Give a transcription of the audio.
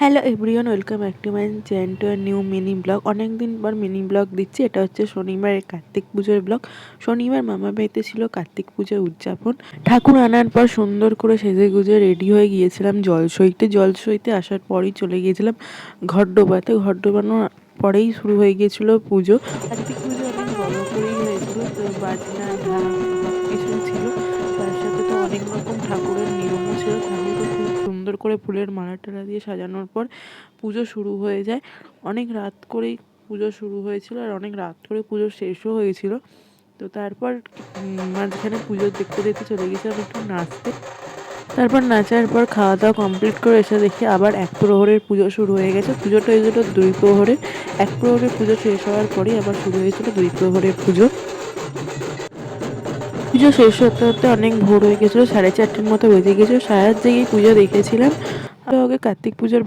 Hello everyone, welcome back to my channel to new mini blog. অনেক দিন পর mini blog দিচ্ছি। এটা হচ্ছে শনিবারের কার্তিক পুজোর ব্লগ। শনিবার মামা বাড়িতে ছিল কার্তিক পুজোর উদযাপন। ঠাকুর আনার পর সুন্দর করে সেজে গুজে রেডি হয়ে গিয়েছিলাম জলসইতে আসার পরেই চলে গিয়েছিলাম ঘট ডোবাতে। ঘট ডোবানোর পরেই শুরু হয়ে গিয়েছিল পুজো। কার্তিক পুজো অনেক বড় করেই হয়েছিল, তো বাজনা ঢাক সব কিছু ছিল। তার সাথে তো অনেক রকম ঠাকুরের নিয়মও ছিল। ঠাকুরকে খুব সুন্দর করে ফুলের মালা টালা দিয়ে সাজানোর পর পুজো শুরু হয়ে যায়। অনেক রাত করেই পুজো শুরু হয়েছিল আর অনেক রাত করে পুজো শেষও হয়েছিল। তো তারপর মাঝখানে পুজো দেখতে দেখতে চলে গেছিলাম একটু নাচতে। তারপর নাচার পর খাওয়া দাওয়া কমপ্লিট করে এসে দেখি আবার এক প্রহরের পুজো শুরু হয়ে গেছে। পুজোটা হয়েছিল 2 প্রহরের। 1 প্রহরের পুজো শেষ হওয়ার পরেই আবার শুরু হয়েছিল 2 প্রহরের পুজো। পুজো শেষ হতে হতে অনেক ভোর হয়ে গেছিলো, 4:30 মতো বেজে গেছিলো। সারা জেগেই পুজো দেখেছিলাম। আগে কার্তিক পুজোর